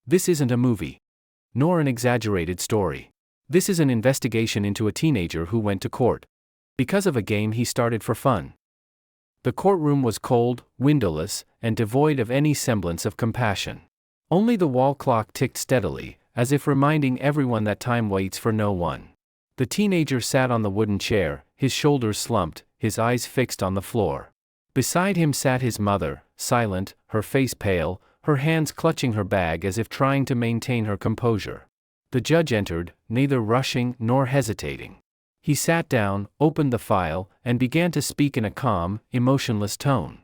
This isn't a movie. Nor an exaggerated story. This is an investigation into a teenager who went to court. Because of a game he started for fun. The courtroom was cold, windowless, and devoid of any semblance of compassion. Only the wall clock ticked steadily, as if reminding everyone that time waits for no one. The teenager sat on the wooden chair, his shoulders slumped, his eyes fixed on the floor. Beside him sat his mother, silent, her face pale, her hands clutching her bag as if trying to maintain her composure. The judge entered, neither rushing nor hesitating. He sat down, opened the file, and began to speak in a calm, emotionless tone.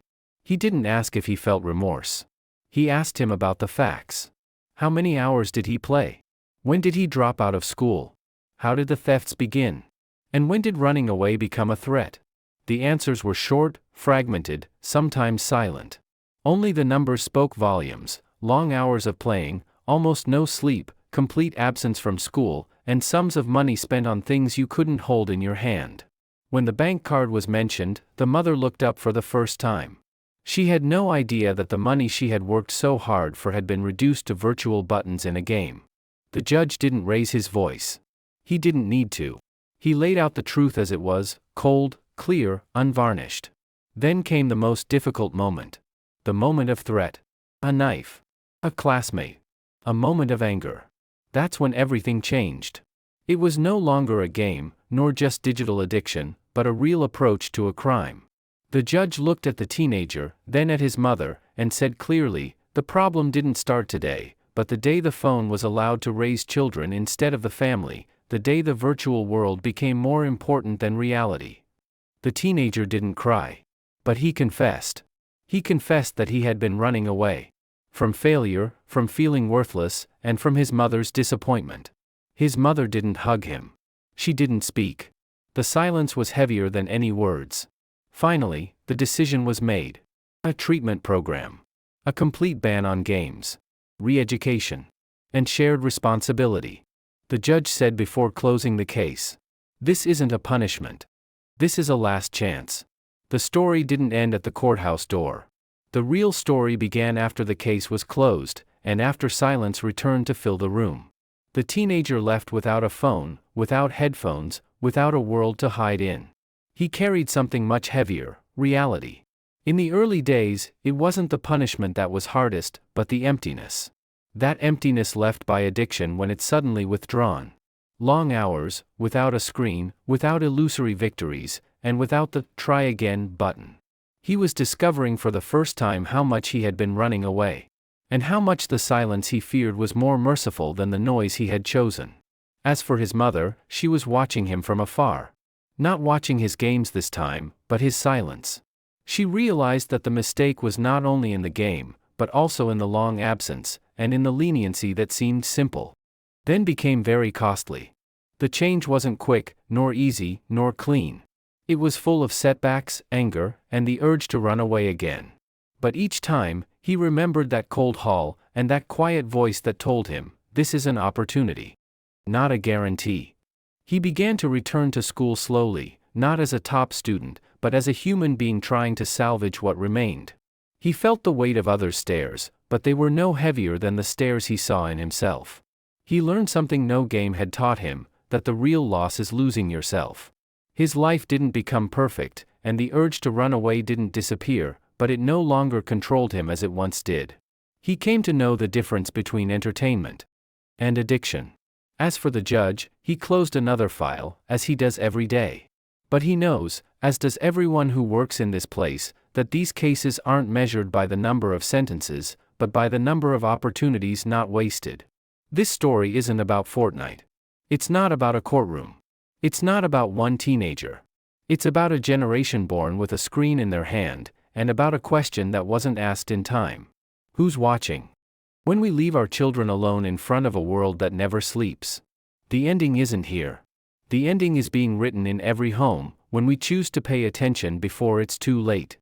He didn't ask if he felt remorse. He asked him about the facts. How many hours did he play? When did he drop out of school? How did the thefts begin? And when did running away become a threat? The answers were short, fragmented, sometimes silent. Only the numbers spoke volumes: long hours of playing, almost no sleep, complete absence from school, and sums of money spent on things you couldn't hold in your hand. When the bank card was mentioned, the mother looked up for the first time. She had no idea that the money she had worked so hard for had been reduced to virtual buttons in a game. The judge didn't raise his voice. He didn't need to. He laid out the truth as it was, cold, clear, unvarnished. Then came the most difficult moment. The moment of threat. A knife. A classmate. A moment of anger. That's when everything changed. It was no longer a game, nor just digital addiction, but a real approach to a crime. The judge looked at the teenager, then at his mother, and said clearly, the problem didn't start today, but the day the phone was allowed to raise children instead of the family, the day the virtual world became more important than reality. The teenager didn't cry. But he confessed. He confessed that he had been running away. From failure, from feeling worthless, and from his mother's disappointment. His mother didn't hug him. She didn't speak. The silence was heavier than any words. Finally, the decision was made. A treatment program. A complete ban on games. Re-education. And shared responsibility. The judge said before closing the case. This isn't a punishment. This is a last chance. The story didn't end at the courthouse door. The real story began after the case was closed, and after silence returned to fill the room. The teenager left without a phone, without headphones, without a world to hide in. He carried something much heavier: reality. In the early days, it wasn't the punishment that was hardest, but the emptiness. That emptiness left by addiction when it's suddenly withdrawn. Long hours, without a screen, without illusory victories, and without the "try again" button. He was discovering for the first time how much he had been running away. And how much the silence he feared was more merciful than the noise he had chosen. As for his mother, she was watching him from afar. Not watching his games this time, but his silence. She realized that the mistake was not only in the game, but also in the long absence, and in the leniency that seemed simple. Then became very costly. The change wasn't quick, nor easy, nor clean. It was full of setbacks, anger, and the urge to run away again. But each time, he remembered that cold hall, and that quiet voice that told him, this is an opportunity. Not a guarantee. He began to return to school slowly, not as a top student, but as a human being trying to salvage what remained. He felt the weight of others' stares, but they were no heavier than the stares he saw in himself. He learned something no game had taught him, that the real loss is losing yourself. His life didn't become perfect, and the urge to run away didn't disappear, but it no longer controlled him as it once did. He came to know the difference between entertainment and addiction. As for the judge, he closed another file, as he does every day. But he knows, as does everyone who works in this place, that these cases aren't measured by the number of sentences, but by the number of opportunities not wasted. This story isn't about Fortnite. It's not about a courtroom. It's not about one teenager. It's about a generation born with a screen in their hand, and about a question that wasn't asked in time. Who's watching? When we leave our children alone in front of a world that never sleeps. The ending isn't here. The ending is being written in every home, when we choose to pay attention before it's too late.